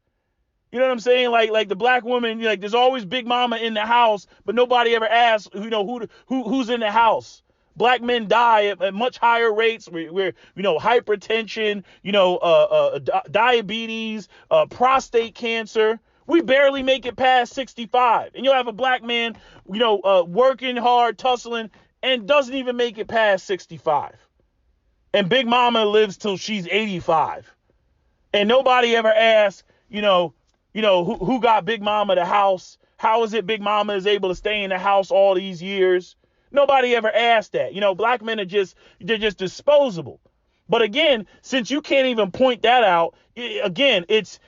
You know what I'm saying? Like the black woman, there's always Big Mama in the house, but nobody ever asks, who's in the house. Black men die at much higher rates. We're hypertension, diabetes, prostate cancer. We barely make it past 65. And you'll have a black man, working hard, tussling, and doesn't even make it past 65. and Big Mama lives till she's 85. And nobody ever asks, who got Big Mama the house? How is it Big Mama is able to stay in the house all these years? Nobody ever asked that. Black men they're just disposable. But again, since you can't even point that out, again, it's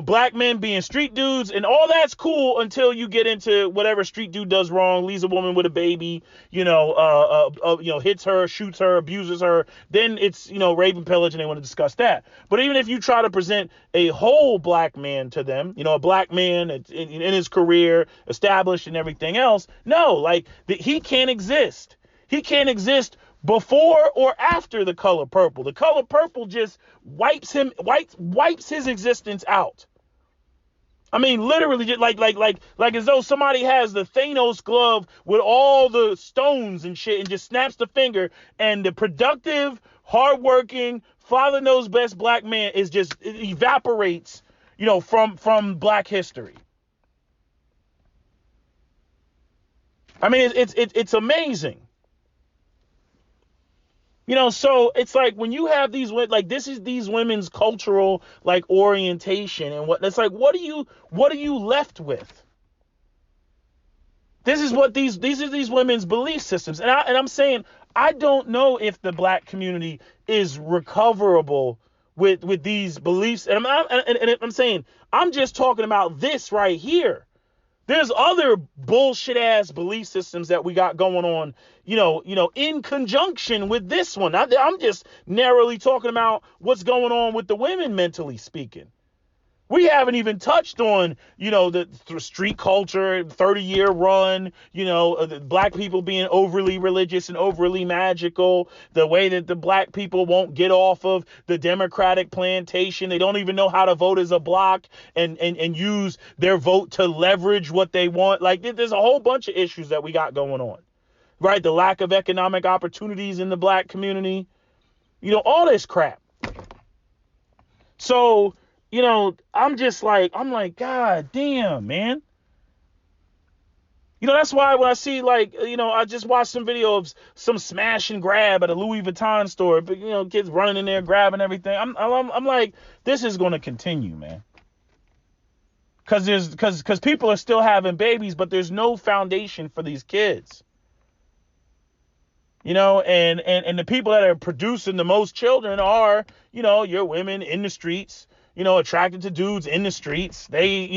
black men being street dudes, and all that's cool until you get into whatever street dude does wrong, leaves a woman with a baby, hits her, shoots her, abuses her. Then it's, rape and pillage, and they want to discuss that. But even if you try to present a whole black man to them, a black man in his career, established and everything else, no, he can't exist. He can't exist before or after the color purple. The color purple just wipes his existence out. I mean, literally, just like as though somebody has the Thanos glove with all the stones and shit and just snaps the finger, and the productive, hardworking, father knows best black man it evaporates, from black history. I mean, it's amazing. So it's like when you have these, this is these women's cultural, orientation and it's like, what are you left with? This is what these are these women's belief systems. And I'm saying, I don't know if the black community is recoverable with these beliefs. And I'm saying, I'm just talking about this right here. There's other bullshit ass belief systems that we got going on, in conjunction with this one. I'm just narrowly talking about what's going on with the women, mentally speaking. We haven't even touched on, the street culture, 30-year run, the black people being overly religious and overly magical, the way that the black people won't get off of the Democratic plantation. They don't even know how to vote as a block and use their vote to leverage what they want. There's a whole bunch of issues that we got going on, right? The lack of economic opportunities in the black community, all this crap. So, I'm like, God damn, man. That's why when I see, I just watched some video of some smash and grab at a Louis Vuitton store, but, kids running in there, grabbing everything. I'm like, this is going to continue, man. Because people are still having babies, but there's no foundation for these kids. And the people that are producing the most children are, your women in the streets, attracted to dudes in the streets. They,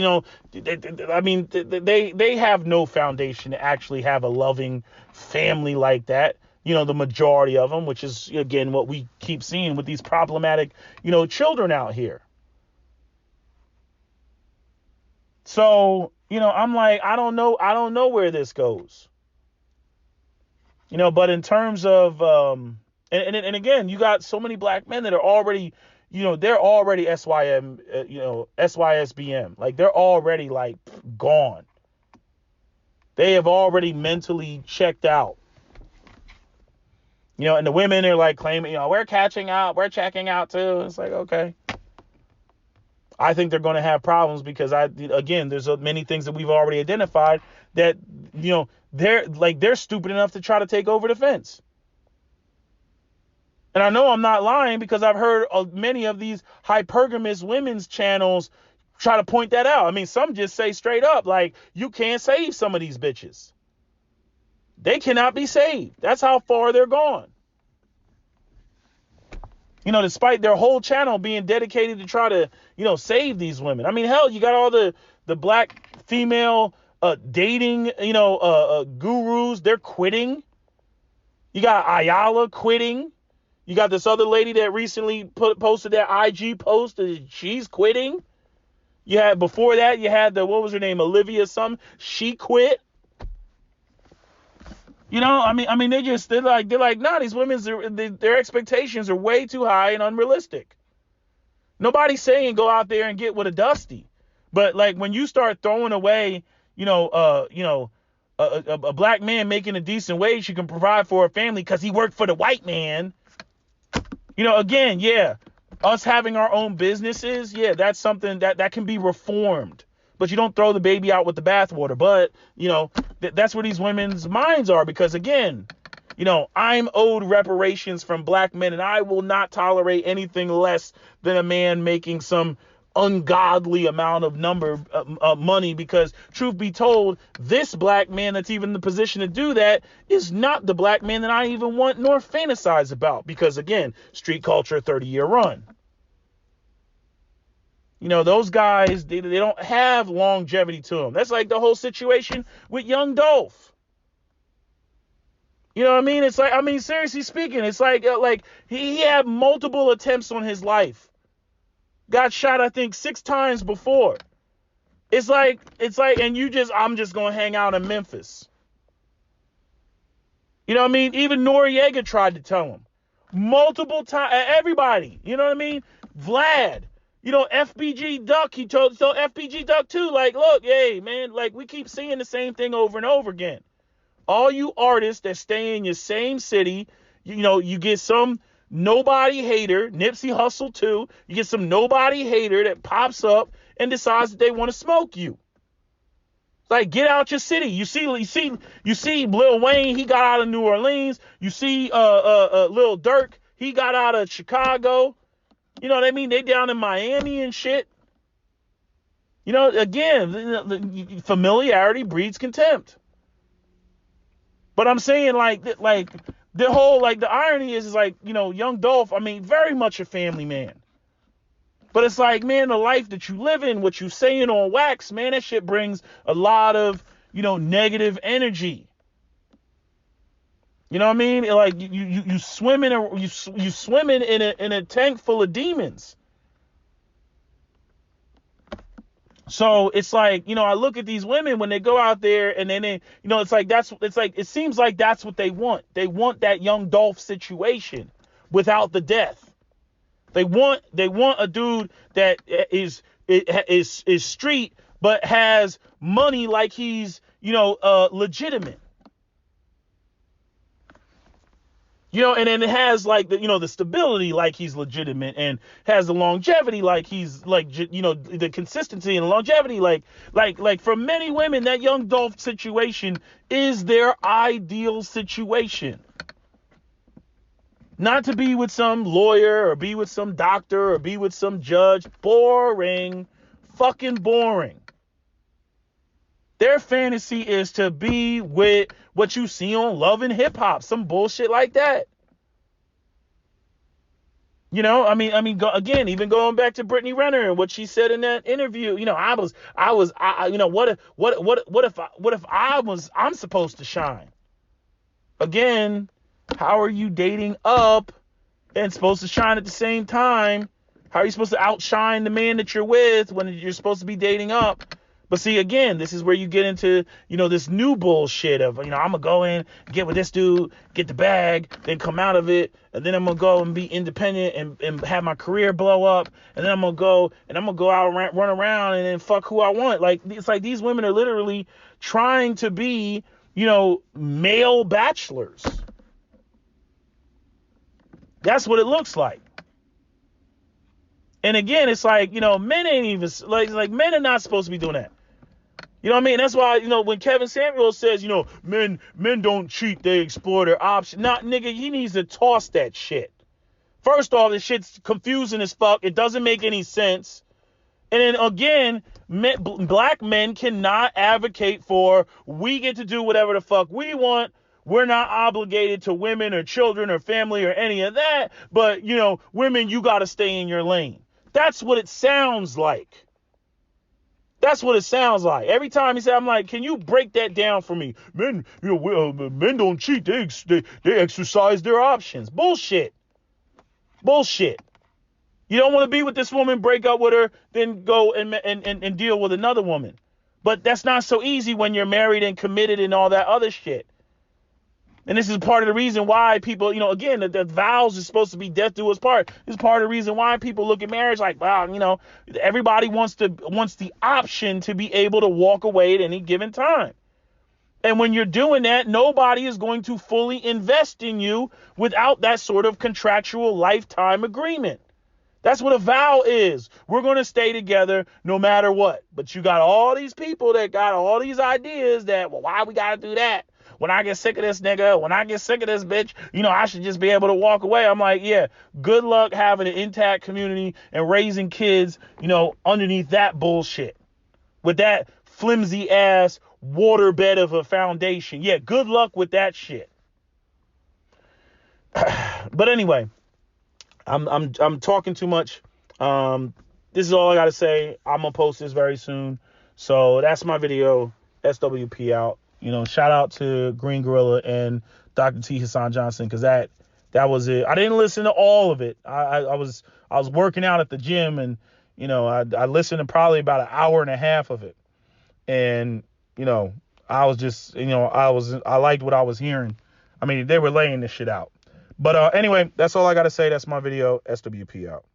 they have no foundation to actually have a loving family like that. The majority of them, which is, again, what we keep seeing with these problematic, children out here. So, I'm like, I don't know where this goes. But in terms of, and again, you got so many black men that are already, they're already SYSBM. They're already gone. They have already mentally checked out. And the women are claiming, we're checking out too. It's like, okay. I think they're going to have problems because there's many things that we've already identified that, they're stupid enough to try to take over the fence. And I know I'm not lying because I've heard of many of these hypergamous women's channels try to point that out. I mean, some just say straight up, you can't save some of these bitches. They cannot be saved. That's how far they're gone. Despite their whole channel being dedicated to try to, save these women. I mean, hell, you got all the black female dating, gurus. They're quitting. You got Ayala quitting. You got this other lady that recently posted that IG post that she's quitting. Before that, you had what was her name? Olivia something. She quit. They're like, nah, these women's, their expectations are way too high and unrealistic. Nobody's saying go out there and get with a Dusty. But when you start throwing away, a black man making a decent wage, you can provide for a family because he worked for the white man. Again, yeah, us having our own businesses, yeah, that's something that can be reformed. But you don't throw the baby out with the bathwater. But, that's where these women's minds are. Because, again, I'm owed reparations from black men, and I will not tolerate anything less than a man making some ungodly amount of money, because truth be told, this black man that's even in the position to do that is not the black man that I even want nor fantasize about, because again, street culture, 30-year run. Those guys, they don't have longevity to them. That's like the whole situation with Young Dolph. You know what I mean? It's like, seriously speaking, it's like he had multiple attempts on his life. Got shot, I think, 6 times before. It's like, and I'm just going to hang out in Memphis. You know what I mean? Even Noriega tried to tell him. Multiple times, everybody. You know what I mean? Vlad. FBG Duck, he told FBG Duck too, like, look, hey, man, like, we keep seeing the same thing over and over again. All you artists that stay in your same city, you get some nobody hater, Nipsey Hussle too. You get some nobody hater that pops up and decides that they want to smoke you. Like, get out your city. You see Lil Wayne, he got out of New Orleans. You see Lil Durk, he got out of Chicago. You know what I mean? They down in Miami and shit. Again, the familiarity breeds contempt. But I'm saying, like the whole, like, the irony is like, Young Dolph, very much a family man. But it's like, man, the life that you live in, what you saying on wax, man, that shit brings a lot of, negative energy. You know what I mean? Like, you swimming in a tank full of demons. So it's like, I look at these women when they go out there and then they, it seems like that's what they want. They want that Young Dolph situation without the death. They want a dude that is street but has money, like he's, legitimate. And then it has like the stability like he's legitimate, and has the longevity like he's like, the consistency and longevity like for many women, that Young Dolph situation is their ideal situation. Not to be with some lawyer or be with some doctor or be with some judge. Boring. Fucking boring. Their fantasy is to be with what you see on Love and Hip Hop. Some bullshit like that. Again, even going back to Brittany Renner and what she said in that interview, what if I'm supposed to shine? Again, how are you dating up and supposed to shine at the same time? How are you supposed to outshine the man that you're with when you're supposed to be dating up? But see, again, this is where you get into, this new bullshit of, I'm going to go in, get with this dude, get the bag, then come out of it, and then I'm going to go and be independent and have my career blow up, and then I'm going to go out and run around and then fuck who I want. Like, it's like these women are literally trying to be, male bachelors. That's what it looks like. And again, it's like, men ain't even, like men are not supposed to be doing that. You know what I mean? That's why, when Kevin Samuels says, men don't cheat, they explore their options. Nah, nigga, he needs to toss that shit. First off, this shit's confusing as fuck. It doesn't make any sense. And then again, black men cannot advocate for, we get to do whatever the fuck we want. We're not obligated to women or children or family or any of that. But, women, you got to stay in your lane. That's what it sounds like. That's what it sounds like. Every time he said, I'm like, can you break that down for me? Men, men don't cheat. They exercise their options. Bullshit. You don't want to be with this woman, break up with her, then go and deal with another woman. But that's not so easy when you're married and committed and all that other shit. And this is part of the reason why people, again, the vows is supposed to be death do us part. This is part of the reason why people look at marriage like, wow, everybody wants the option to be able to walk away at any given time. And when you're doing that, nobody is going to fully invest in you without that sort of contractual lifetime agreement. That's what a vow is. We're going to stay together no matter what. But you got all these people that got all these ideas that, well, why we got to do that? when I get sick of this nigga, when I get sick of this bitch, I should just be able to walk away. I'm like, yeah, good luck having an intact community and raising kids, underneath that bullshit with that flimsy ass waterbed of a foundation. Yeah, good luck with that shit. But anyway, I'm talking too much. This is all I gotta say. I'm gonna post this very soon. So that's my video. SWP out. Shout out to Green Gorilla and Dr. T. Hasan Johnson, because that was it. I didn't listen to all of it. I was working out at the gym, and I listened to probably about an hour and a half of it. And I was just I liked what I was hearing. I mean, they were laying this shit out. But anyway, that's all I gotta say. That's my video. SWP out.